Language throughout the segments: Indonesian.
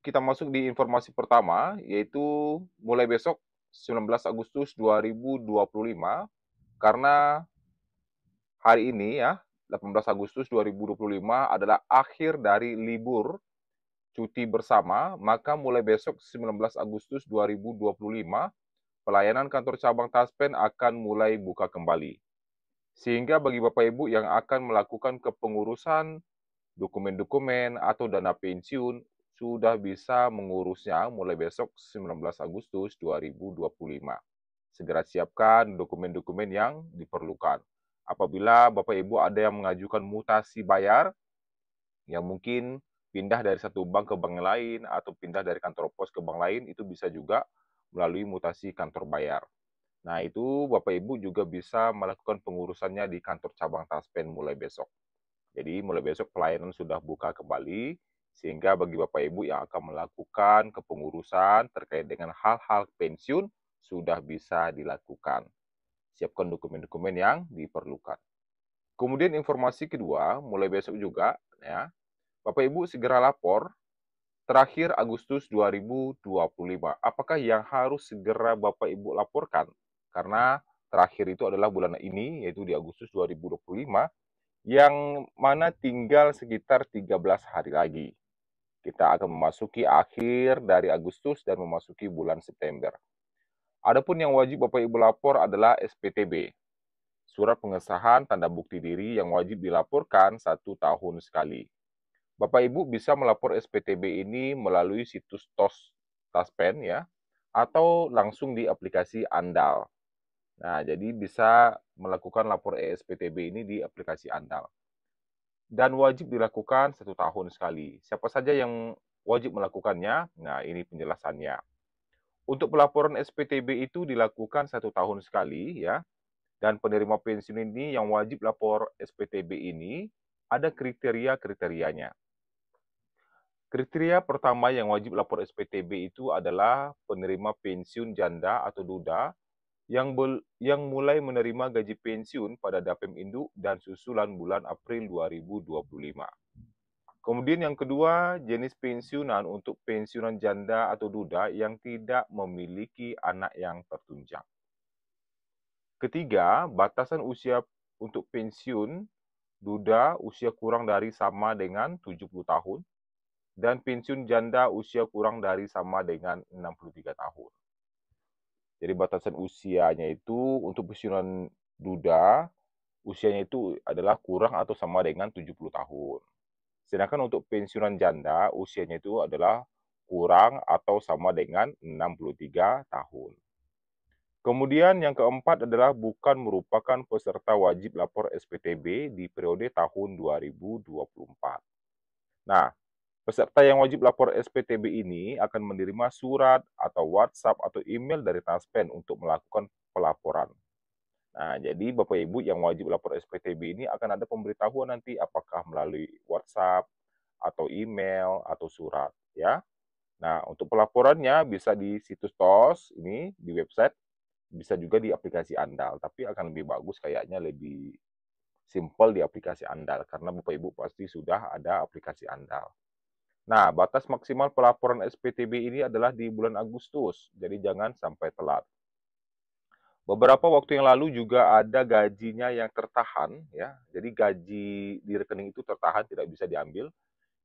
kita masuk di informasi pertama, yaitu mulai besok 19 Agustus 2025, karena hari ini ya, 18 Agustus 2025 adalah akhir dari libur cuti bersama, maka mulai besok 19 Agustus 2025, pelayanan kantor cabang Taspen akan mulai buka kembali. Sehingga bagi Bapak Ibu yang akan melakukan kepengurusan dokumen-dokumen atau dana pensiun sudah bisa mengurusnya mulai besok 19 Agustus 2025. Segera siapkan dokumen-dokumen yang diperlukan. Apabila Bapak Ibu ada yang mengajukan mutasi bayar, yang mungkin pindah dari satu bank ke bank lain atau pindah dari kantor pos ke bank lain, itu bisa juga melalui mutasi kantor bayar. Nah, itu Bapak Ibu juga bisa melakukan pengurusannya di kantor cabang Taspen mulai besok. Jadi mulai besok pelayanan sudah buka kembali, sehingga bagi Bapak Ibu yang akan melakukan kepengurusan terkait dengan hal-hal pensiun sudah bisa dilakukan. Siapkan dokumen-dokumen yang diperlukan. Kemudian informasi kedua, mulai besok juga ya, Bapak Ibu segera lapor terakhir Agustus 2025. Apakah yang harus segera Bapak Ibu laporkan? Karena terakhir itu adalah bulan ini, yaitu di Agustus 2025, yang mana tinggal sekitar 13 hari lagi. Kita akan memasuki akhir dari Agustus dan memasuki bulan September. Adapun yang wajib Bapak Ibu lapor adalah SPTB, surat pengesahan tanda bukti diri yang wajib dilaporkan 1 tahun sekali. Bapak Ibu bisa melapor SPTB ini melalui situs TOS Taspen ya, atau langsung di aplikasi Andal. Nah, jadi bisa melakukan lapor ESPTB ini di aplikasi Andal. Dan wajib dilakukan 1 tahun sekali. Siapa saja yang wajib melakukannya? Nah, ini penjelasannya. Untuk pelaporan SPTB itu dilakukan 1 tahun sekali ya, dan penerima pensiun ini yang wajib lapor SPTB ini ada kriteria-kriterianya. Kriteria pertama yang wajib lapor SPTB itu adalah penerima pensiun janda atau duda yang mulai menerima gaji pensiun pada Dapem Induk dan susulan bulan April 2025. Kemudian yang kedua, jenis pensiunan untuk pensiunan janda atau duda yang tidak memiliki anak yang tertunjang. Ketiga, batasan usia untuk pensiun duda usia kurang dari sama dengan 70 tahun dan pensiun janda usia kurang dari sama dengan 63 tahun. Jadi batasan usianya itu untuk pensiunan duda, usianya itu adalah kurang atau sama dengan 70 tahun. Sedangkan untuk pensiunan janda, usianya itu adalah kurang atau sama dengan 63 tahun. Kemudian yang keempat adalah bukan merupakan peserta wajib lapor SPTB di periode tahun 2024. Nah, peserta yang wajib lapor SPTB ini akan menerima surat atau WhatsApp atau email dari Taspen untuk melakukan pelaporan. Nah, jadi Bapak Ibu yang wajib lapor SPTB ini akan ada pemberitahuan nanti apakah melalui WhatsApp atau email atau surat ya. Nah, untuk pelaporannya bisa di situs TOS ini di website, bisa juga di aplikasi Andal, tapi akan lebih bagus kayaknya lebih simpel di aplikasi Andal karena Bapak Ibu pasti sudah ada aplikasi Andal. Nah, batas maksimal pelaporan SPTB ini adalah di bulan Agustus, jadi jangan sampai telat. Beberapa waktu yang lalu juga ada gajinya yang tertahan, ya. Jadi gaji di rekening itu tertahan, tidak bisa diambil.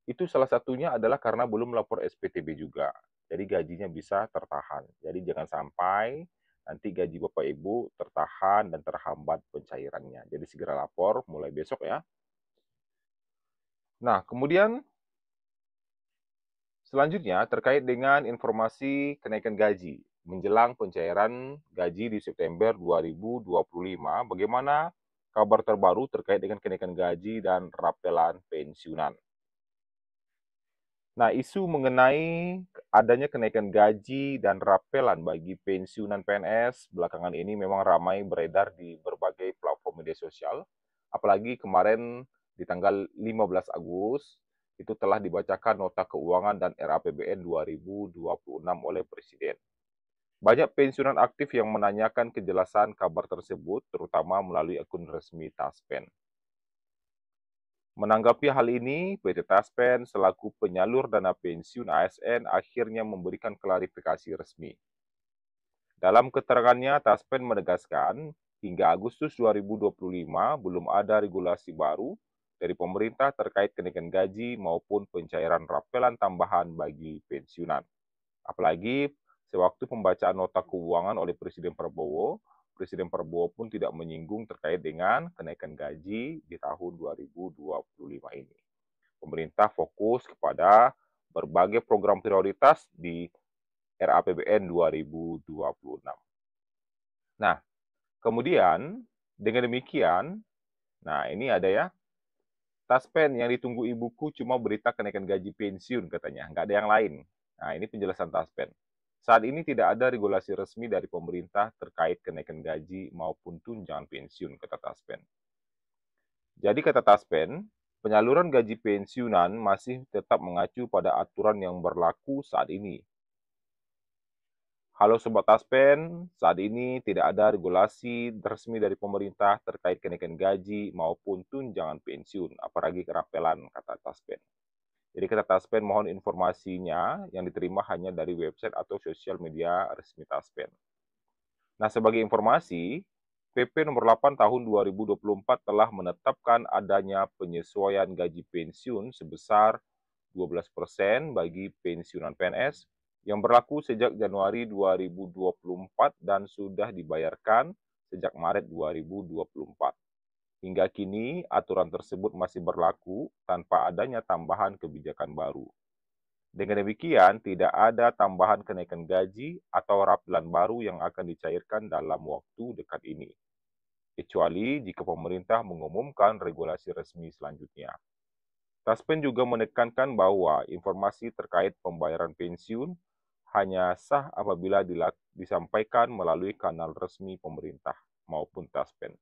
Itu salah satunya adalah karena belum melapor SPTB juga. Jadi gajinya bisa tertahan. Jadi jangan sampai nanti gaji Bapak Ibu tertahan dan terhambat pencairannya. Jadi segera lapor mulai besok ya. Nah, kemudian selanjutnya, terkait dengan informasi kenaikan gaji. Menjelang pencairan gaji di September 2025, bagaimana kabar terbaru terkait dengan kenaikan gaji dan rapelan pensiunan? Nah, isu mengenai adanya kenaikan gaji dan rapelan bagi pensiunan PNS belakangan ini memang ramai beredar di berbagai platform media sosial. Apalagi kemarin di tanggal 15 Agustus itu telah dibacakan nota keuangan dan RAPBN 2026 oleh Presiden. Banyak pensiunan aktif yang menanyakan kejelasan kabar tersebut, terutama melalui akun resmi Taspen. Menanggapi hal ini, PT Taspen selaku penyalur dana pensiun ASN akhirnya memberikan klarifikasi resmi. Dalam keterangannya, Taspen menegaskan, hingga Agustus 2025 belum ada regulasi baru dari pemerintah terkait kenaikan gaji maupun pencairan rapelan tambahan bagi pensiunan. Apalagi, sewaktu pembacaan nota keuangan oleh Presiden Prabowo pun tidak menyinggung terkait dengan kenaikan gaji di tahun 2025 ini. Pemerintah fokus kepada berbagai program prioritas di RAPBN 2026. Nah, kemudian dengan demikian, ini ada ya, Taspen yang ditunggu ibuku cuma berita kenaikan gaji pensiun katanya, nggak ada yang lain. Nah, ini penjelasan Taspen. Saat ini tidak ada regulasi resmi dari pemerintah terkait kenaikan gaji maupun tunjangan pensiun, kata Taspen. Jadi kata Taspen, penyaluran gaji pensiunan masih tetap mengacu pada aturan yang berlaku saat ini. Halo Sobat Taspen, saat ini tidak ada regulasi resmi dari pemerintah terkait kenaikan gaji maupun tunjangan pensiun, apalagi kerapelan, kata Taspen. Jadi kata Taspen mohon informasinya yang diterima hanya dari website atau sosial media resmi Taspen. Nah, sebagai informasi, PP nomor 8 tahun 2024 telah menetapkan adanya penyesuaian gaji pensiun sebesar 12% bagi pensiunan PNS yang berlaku sejak Januari 2024 dan sudah dibayarkan sejak Maret 2024. Hingga kini, aturan tersebut masih berlaku tanpa adanya tambahan kebijakan baru. Dengan demikian, tidak ada tambahan kenaikan gaji atau rapelan baru yang akan dicairkan dalam waktu dekat ini, kecuali jika pemerintah mengumumkan regulasi resmi selanjutnya. Taspen juga menekankan bahwa informasi terkait pembayaran pensiun hanya sah apabila disampaikan melalui kanal resmi pemerintah maupun Taspen.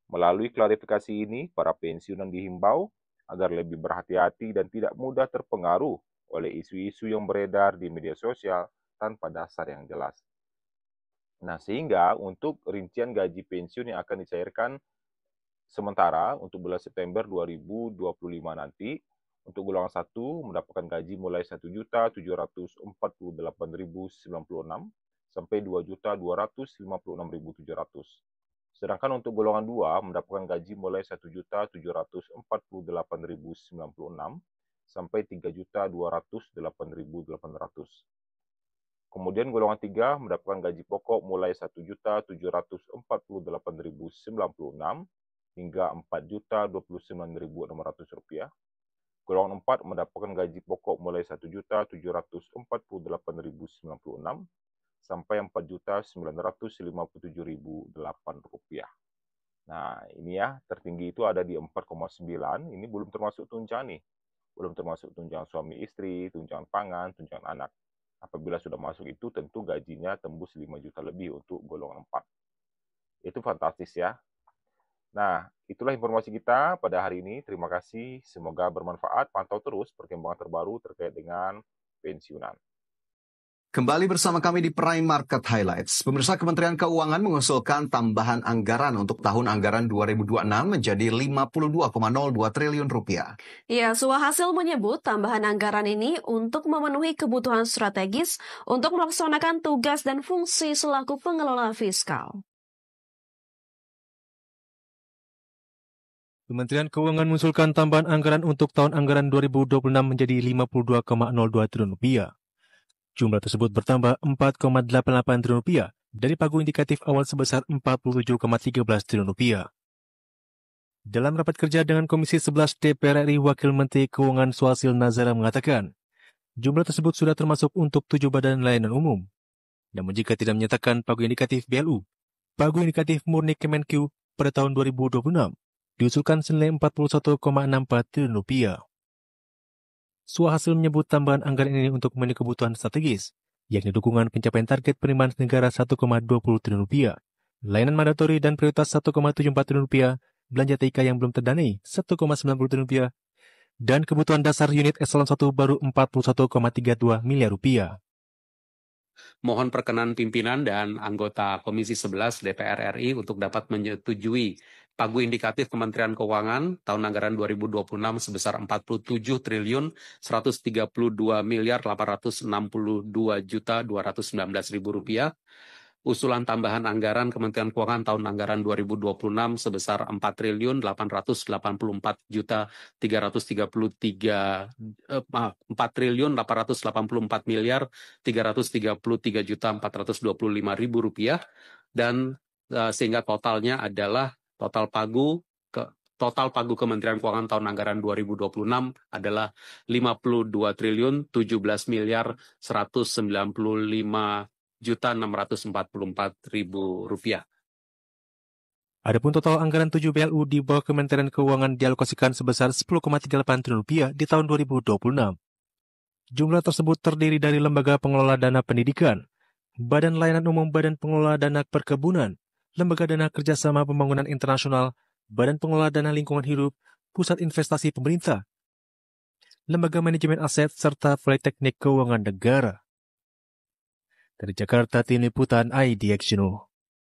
Melalui klarifikasi ini, para pensiunan dihimbau agar lebih berhati-hati dan tidak mudah terpengaruh oleh isu-isu yang beredar di media sosial tanpa dasar yang jelas. Nah, sehingga untuk rincian gaji pensiun yang akan dicairkan sementara untuk bulan September 2025 nanti, untuk golongan 1 mendapatkan gaji mulai 1.748.096 sampai 2.256.700. Sedangkan untuk golongan 2 mendapatkan gaji mulai 1.748.096 sampai 3.208.800. Kemudian golongan 3 mendapatkan gaji pokok mulai 1.748.096 hingga 4.029.600 rupiah. Golongan 4 mendapatkan gaji pokok mulai 1.748.096 sampai 4.957.008 rupiah. Nah, ini ya, tertinggi itu ada di 4,9, ini belum termasuk tunjangan nih. Belum termasuk tunjangan suami istri, tunjangan pangan, tunjangan anak. Apabila sudah masuk itu, tentu gajinya tembus 5 juta lebih untuk golongan 4. Itu fantastis ya. Nah, itulah informasi kita pada hari ini. Terima kasih, semoga bermanfaat. Pantau terus perkembangan terbaru terkait dengan pensiunan. Kembali bersama kami di Prime Market Highlights. Pemirsa, Kementerian Keuangan mengusulkan tambahan anggaran untuk tahun anggaran 2026 menjadi 52,02 triliun rupiah. Ya, Suhasil menyebut tambahan anggaran ini untuk memenuhi kebutuhan strategis untuk melaksanakan tugas dan fungsi selaku pengelola fiskal. Kementerian Keuangan mengusulkan tambahan anggaran untuk tahun anggaran 2026 menjadi 52,02 triliun rupiah. Jumlah tersebut bertambah 4,88 triliun rupiah dari pagu indikatif awal sebesar 47,13 triliun rupiah. Dalam rapat kerja dengan Komisi 11 DPR RI, Wakil Menteri Keuangan Suhasil Nazara mengatakan, jumlah tersebut sudah termasuk untuk 7 badan layanan umum. Namun jika tidak menyatakan pagu indikatif BLU, pagu indikatif murni Kemenq pada tahun 2026 diusulkan senilai 41,64 triliun rupiah. Suhasil menyebut tambahan anggaran ini untuk memenuhi kebutuhan strategis, yakni dukungan pencapaian target penerimaan negara 1,20 triliun rupiah, layanan mandatori dan prioritas 1,74 triliun rupiah, belanja TIK yang belum terdanai 1,90 triliun rupiah, dan kebutuhan dasar unit eselon 1 baru 41,32 miliar rupiah. Mohon perkenan pimpinan dan anggota Komisi 11 DPR RI untuk dapat menyetujui pagu indikatif Kementerian Keuangan tahun anggaran 2026 sebesar 47 triliun 132 miliar 862 juta 219 ribu rupiah. Usulan tambahan anggaran Kementerian Keuangan tahun anggaran 2026 sebesar 4 triliun 884 juta 4 triliun 884 miliar 333 juta 425 ribu rupiah, dan sehingga totalnya adalah total pagu Kementerian Keuangan tahun anggaran 2026 adalah 52 triliun 17 miliar 195 juta 644 ribu rupiah. Adapun total anggaran 7 BLU di bawah Kementerian Keuangan dialokasikan sebesar 10,38 triliun rupiah di tahun 2026. Jumlah tersebut terdiri dari Lembaga Pengelola Dana Pendidikan, Badan Layanan Umum Badan Pengelola Dana Perkebunan, Lembaga Dana Kerjasama Pembangunan Internasional, Badan Pengelola Dana Lingkungan Hidup, Pusat Investasi Pemerintah, Lembaga Manajemen Aset, serta Politeknik Keuangan Negara. Dari Jakarta, tim liputan IDX Channel.